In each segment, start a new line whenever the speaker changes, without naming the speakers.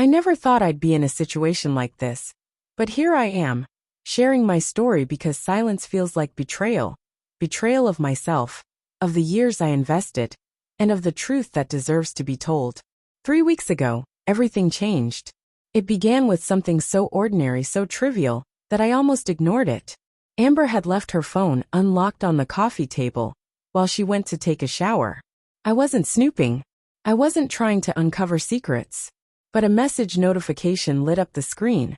I never thought I'd be in a situation like this. But here I am, sharing my story because silence feels like betrayal. Betrayal of myself, of the years I invested, and of the truth that deserves to be told. 3 weeks ago, everything changed. It began with something so ordinary, so trivial, that I almost ignored it. Amber had left her phone unlocked on the coffee table while she went to take a shower. I wasn't snooping. I wasn't trying to uncover secrets. But a message notification lit up the screen,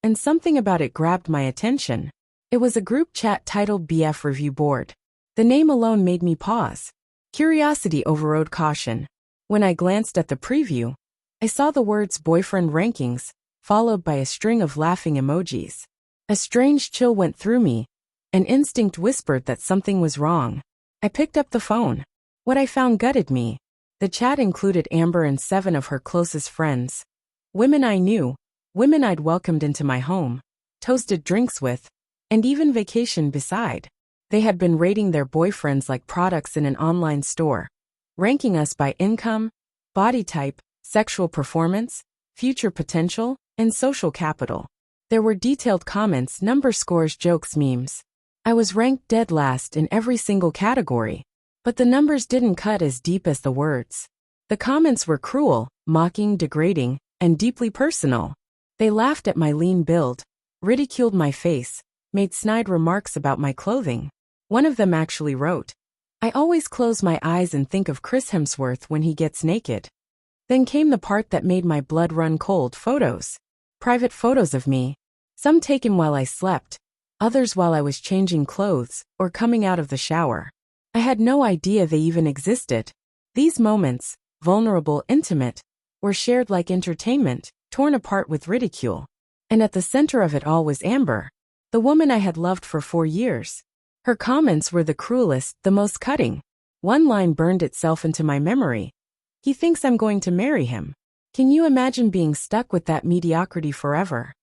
and something about it grabbed my attention. It was a group chat titled BF Review Board. The name alone made me pause. Curiosity overrode caution. When I glanced at the preview, I saw the words boyfriend rankings, followed by a string of laughing emojis. A strange chill went through me. An instinct whispered that something was wrong. I picked up the phone. What I found gutted me. The chat included Amber and 7 of her closest friends. Women I knew, women I'd welcomed into my home, toasted drinks with, and even vacationed beside. They had been rating their boyfriends like products in an online store, ranking us by income, body type, sexual performance, future potential, and social capital. There were detailed comments, number scores, jokes, memes. I was ranked dead last in every single category. But the numbers didn't cut as deep as the words. The comments were cruel, mocking, degrading, and deeply personal. They laughed at my lean build, ridiculed my face, made snide remarks about my clothing. One of them actually wrote, "I always close my eyes and think of Chris Hemsworth when he gets naked." Then came the part that made my blood run cold. Photos. Private photos of me. Some taken while I slept, others while I was changing clothes or coming out of the shower. I had no idea they even existed. These moments, vulnerable, intimate, were shared like entertainment, torn apart with ridicule. And at the center of it all was Amber, the woman I had loved for 4 years. Her comments were the cruelest, the most cutting. One line burned itself into my memory. "He thinks I'm going to marry him. Can you imagine being stuck with that mediocrity forever?"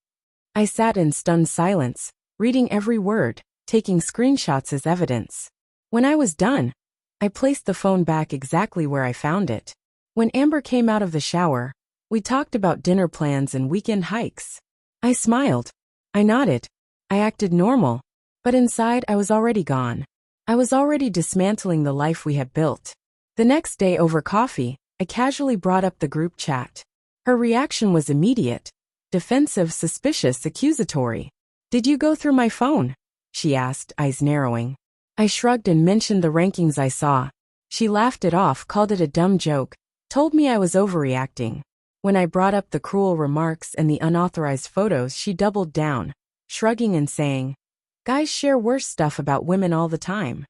I sat in stunned silence, reading every word, taking screenshots as evidence. When I was done, I placed the phone back exactly where I found it. When Amber came out of the shower, we talked about dinner plans and weekend hikes. I smiled. I nodded. I acted normal. But inside, I was already gone. I was already dismantling the life we had built. The next day over coffee, I casually brought up the group chat. Her reaction was immediate. Defensive, suspicious, accusatory. "Did you go through my phone?" she asked, eyes narrowing. I shrugged and mentioned the rankings I saw. She laughed it off, called it a dumb joke, told me I was overreacting. When I brought up the cruel remarks and the unauthorized photos, she doubled down, shrugging and saying, "Guys share worse stuff about women all the time."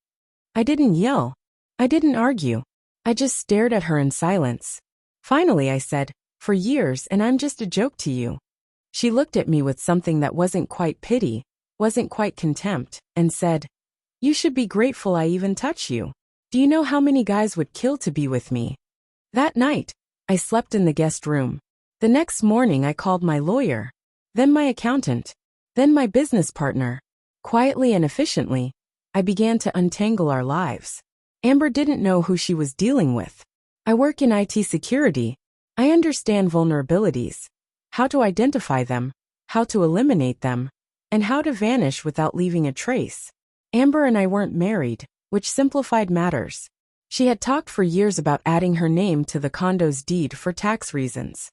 I didn't yell. I didn't argue. I just stared at her in silence. Finally, I said, "For years, and I'm just a joke to you." She looked at me with something that wasn't quite pity, wasn't quite contempt, and said, "You should be grateful I even touch you. Do you know how many guys would kill to be with me?" That night, I slept in the guest room. The next morning I called my lawyer, then my accountant, then my business partner. Quietly and efficiently, I began to untangle our lives. Amber didn't know who she was dealing with. I work in IT security. I understand vulnerabilities, how to identify them, how to eliminate them, and how to vanish without leaving a trace. Amber and I weren't married, which simplified matters. She had talked for years about adding her name to the condo's deed for tax reasons.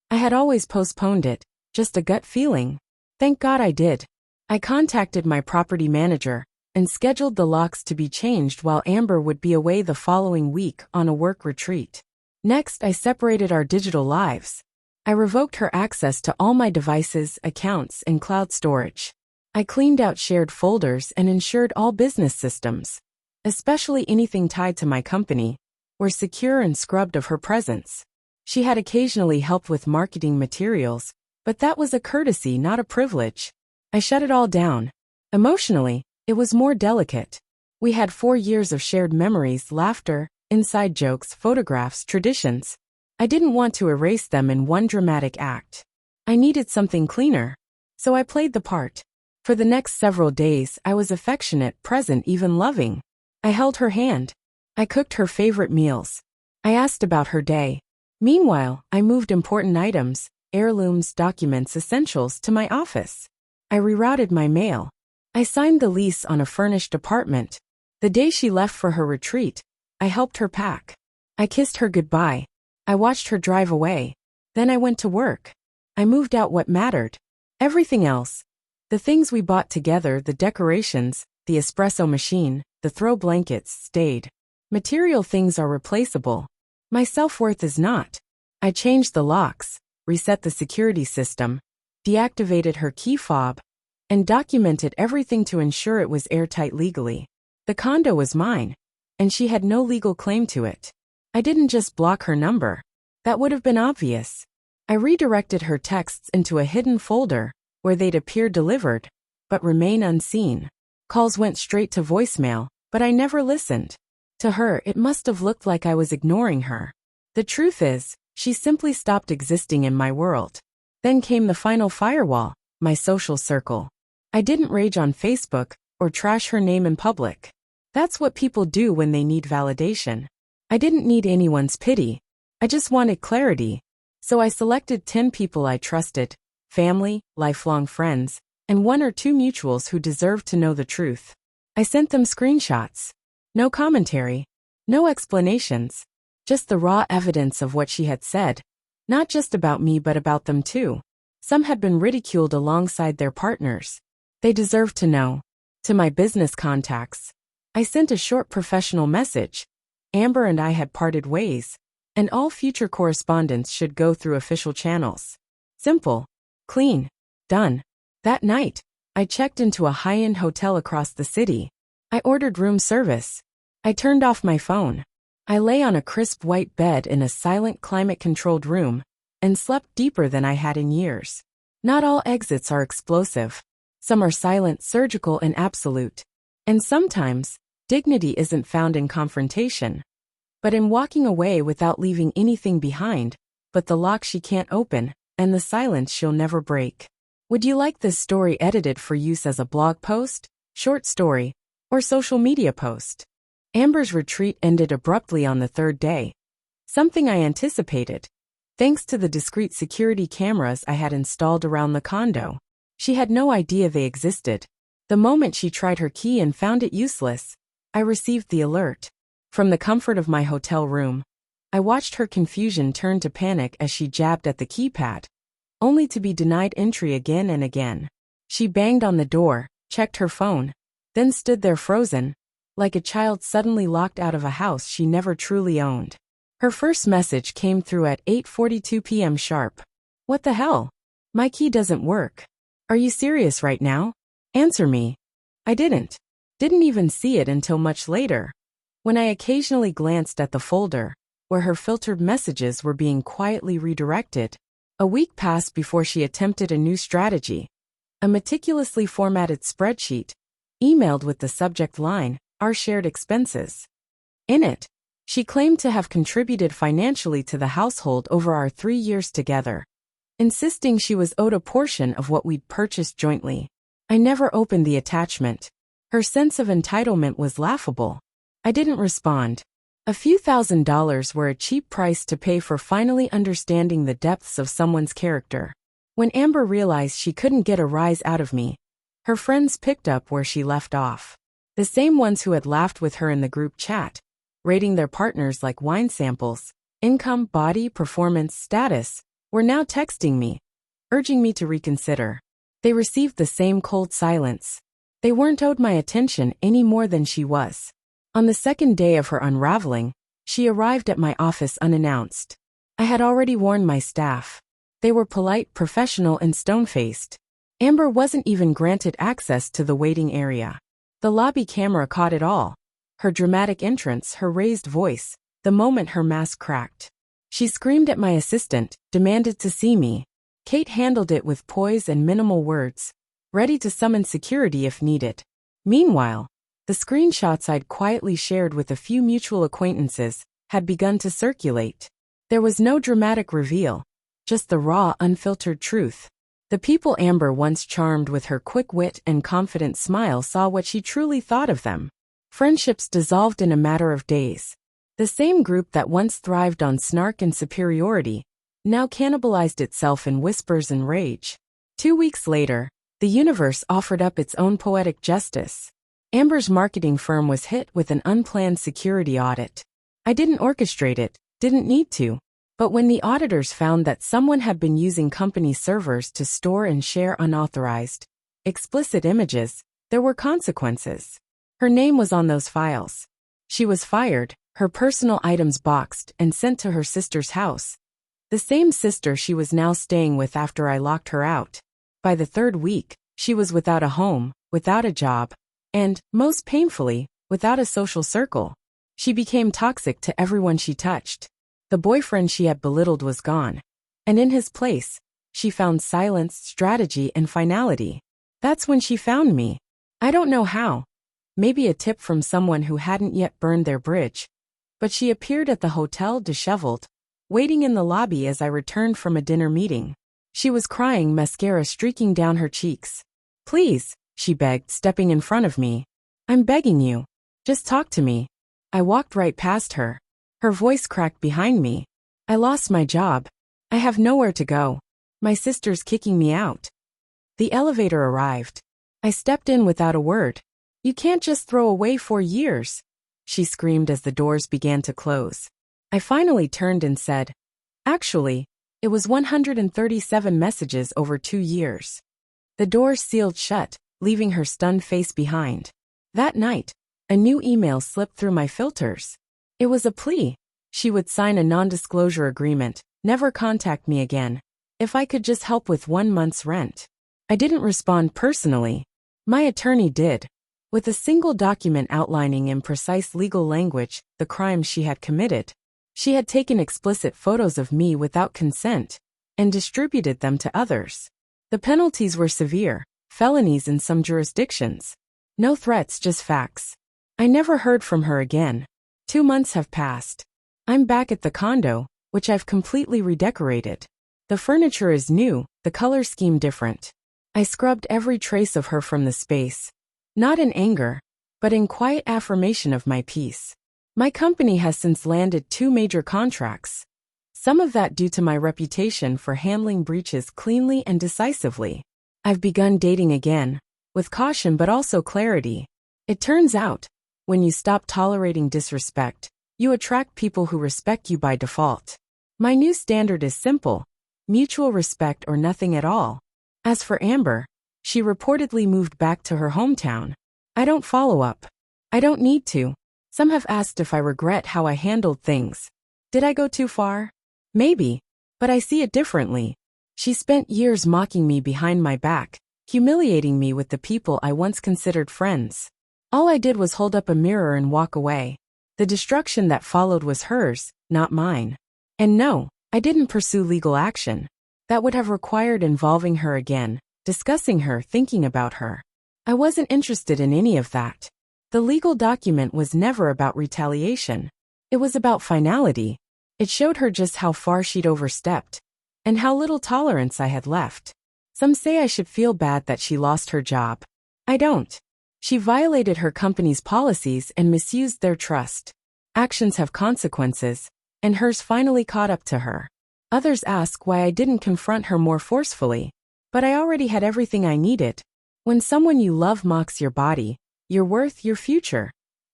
I had always postponed it, just a gut feeling. Thank God I did. I contacted my property manager and scheduled the locks to be changed while Amber would be away the following week on a work retreat. Next, I separated our digital lives. I revoked her access to all my devices, accounts, and cloud storage. I cleaned out shared folders and ensured all business systems, especially anything tied to my company, were secure and scrubbed of her presence. She had occasionally helped with marketing materials, but that was a courtesy, not a privilege. I shut it all down. Emotionally, it was more delicate. We had 4 years of shared memories, laughter, inside jokes, photographs, traditions. I didn't want to erase them in one dramatic act. I needed something cleaner. So I played the part. For the next several days, I was affectionate, present, even loving. I held her hand. I cooked her favorite meals. I asked about her day. Meanwhile, I moved important items, heirlooms, documents, essentials to my office. I rerouted my mail. I signed the lease on a furnished apartment. The day she left for her retreat, I helped her pack. I kissed her goodbye. I watched her drive away. Then I went to work. I moved out what mattered. Everything else. The things we bought together, the decorations, the espresso machine, the throw blankets, stayed. Material things are replaceable. My self-worth is not. I changed the locks, reset the security system, deactivated her key fob, and documented everything to ensure it was airtight legally. The condo was mine, and she had no legal claim to it. I didn't just block her number. That would have been obvious. I redirected her texts into a hidden folder where they'd appear delivered, but remain unseen. Calls went straight to voicemail, but I never listened. To her, it must have looked like I was ignoring her. The truth is, she simply stopped existing in my world. Then came the final firewall, my social circle. I didn't rage on Facebook or trash her name in public. That's what people do when they need validation. I didn't need anyone's pity. I just wanted clarity. So I selected 10 people I trusted, family, lifelong friends, and 1 or 2 mutuals who deserved to know the truth. I sent them screenshots. No commentary. No explanations. Just the raw evidence of what she had said. Not just about me but about them too. Some had been ridiculed alongside their partners. They deserved to know. To my business contacts, I sent a short professional message. Amber and I had parted ways, and all future correspondence should go through official channels. Simple. Clean. Done. That night, I checked into a high-end hotel across the city. I ordered room service. I turned off my phone. I lay on a crisp white bed in a silent climate-controlled room and slept deeper than I had in years. Not all exits are explosive. Some are silent, surgical, and absolute. And sometimes, dignity isn't found in confrontation, but in walking away without leaving anything behind, but the lock she can't open, and the silence she'll never break. Would you like this story edited for use as a blog post, short story, or social media post? Amber's retreat ended abruptly on the 3rd day. Something I anticipated. Thanks to the discreet security cameras I had installed around the condo. She had no idea they existed. The moment she tried her key and found it useless, I received the alert. From the comfort of my hotel room, I watched her confusion turn to panic as she jabbed at the keypad, only to be denied entry again and again. She banged on the door, checked her phone, then stood there frozen, like a child suddenly locked out of a house she never truly owned. Her first message came through at 8:42 p.m. sharp. What the hell? My key doesn't work. Are you serious right now? Answer me. I didn't even see it until much later, when I occasionally glanced at the folder, where her filtered messages were being quietly redirected. A week passed before she attempted a new strategy. A meticulously formatted spreadsheet, emailed with the subject line, "Our shared expenses." In it, she claimed to have contributed financially to the household over our 3 years together, insisting she was owed a portion of what we'd purchased jointly. I never opened the attachment. Her sense of entitlement was laughable. I didn't respond. A few $1,000s were a cheap price to pay for finally understanding the depths of someone's character. When Amber realized she couldn't get a rise out of me, her friends picked up where she left off. The same ones who had laughed with her in the group chat, rating their partners like wine samples, income, body, performance, status, were now texting me, urging me to reconsider. They received the same cold silence. They weren't owed my attention any more than she was. On the 2nd day of her unraveling, she arrived at my office unannounced. I had already warned my staff. They were polite, professional, and stone-faced. Amber wasn't even granted access to the waiting area. The lobby camera caught it all. Her dramatic entrance, her raised voice, the moment her mask cracked. She screamed at my assistant, demanded to see me. Kate handled it with poise and minimal words, ready to summon security if needed. Meanwhile, the screenshots I'd quietly shared with a few mutual acquaintances had begun to circulate. There was no dramatic reveal, just the raw, unfiltered truth. The people Amber once charmed with her quick wit and confident smile saw what she truly thought of them. Friendships dissolved in a matter of days. The same group that once thrived on snark and superiority now cannibalized itself in whispers and rage. 2 weeks later, the universe offered up its own poetic justice. Amber's marketing firm was hit with an unplanned security audit. I didn't orchestrate it, didn't need to. But when the auditors found that someone had been using company servers to store and share unauthorized, explicit images, there were consequences. Her name was on those files. She was fired, her personal items boxed and sent to her sister's house. The same sister she was now staying with after I locked her out. By the 3rd week, she was without a home, without a job, and, most painfully, without a social circle. She became toxic to everyone she touched. The boyfriend she had belittled was gone. And in his place, she found silence, strategy, and finality. That's when she found me. I don't know how. Maybe a tip from someone who hadn't yet burned their bridge. But she appeared at the hotel disheveled, waiting in the lobby as I returned from a dinner meeting. She was crying, mascara streaking down her cheeks. "Please," she begged, stepping in front of me. "I'm begging you. Just talk to me." I walked right past her. Her voice cracked behind me. "I lost my job. I have nowhere to go. My sister's kicking me out." The elevator arrived. I stepped in without a word. "You can't just throw away 4 years," she screamed as the doors began to close. I finally turned and said, "Actually, it was 137 messages over 2 years." The doors sealed shut, leaving her stunned face behind. That night, a new email slipped through my filters. It was a plea. She would sign a non-disclosure agreement, never contact me again, if I could just help with 1 month's rent. I didn't respond personally. My attorney did, with a single document outlining in precise legal language the crimes she had committed. She had taken explicit photos of me without consent and distributed them to others. The penalties were severe, felonies in some jurisdictions. No threats, just facts. I never heard from her again. 2 months have passed. I'm back at the condo, which I've completely redecorated. The furniture is new, the color scheme different. I scrubbed every trace of her from the space. Not in anger, but in quiet affirmation of my peace. My company has since landed 2 major contracts. Some of that due to my reputation for handling breaches cleanly and decisively. I've begun dating again, with caution but also clarity. It turns out, when you stop tolerating disrespect, you attract people who respect you by default. My new standard is simple: mutual respect or nothing at all. As for Amber, she reportedly moved back to her hometown. I don't follow up. I don't need to. Some have asked if I regret how I handled things. Did I go too far? Maybe, but I see it differently. She spent years mocking me behind my back, humiliating me with the people I once considered friends. All I did was hold up a mirror and walk away. The destruction that followed was hers, not mine. And no, I didn't pursue legal action. That would have required involving her again, discussing her, thinking about her. I wasn't interested in any of that. The legal document was never about retaliation. It was about finality. It showed her just how far she'd overstepped, and how little tolerance I had left. Some say I should feel bad that she lost her job. I don't. She violated her company's policies and misused their trust. Actions have consequences, and hers finally caught up to her. Others ask why I didn't confront her more forcefully, but I already had everything I needed. When someone you love mocks your body, your worth, your future,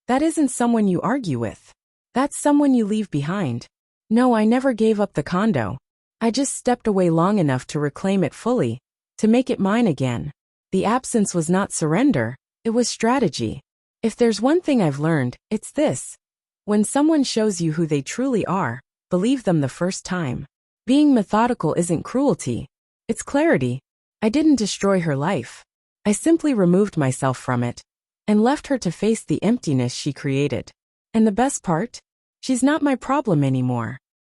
that isn't someone you argue with. That's someone you leave behind. No, I never gave up the condo. I just stepped away long enough to reclaim it fully, to make it mine again. The absence was not surrender. It was strategy. If there's one thing I've learned, it's this. When someone shows you who they truly are, believe them the first time. Being methodical isn't cruelty. It's clarity. I didn't destroy her life. I simply removed myself from it and left her to face the emptiness she created. And the best part? She's not my problem anymore.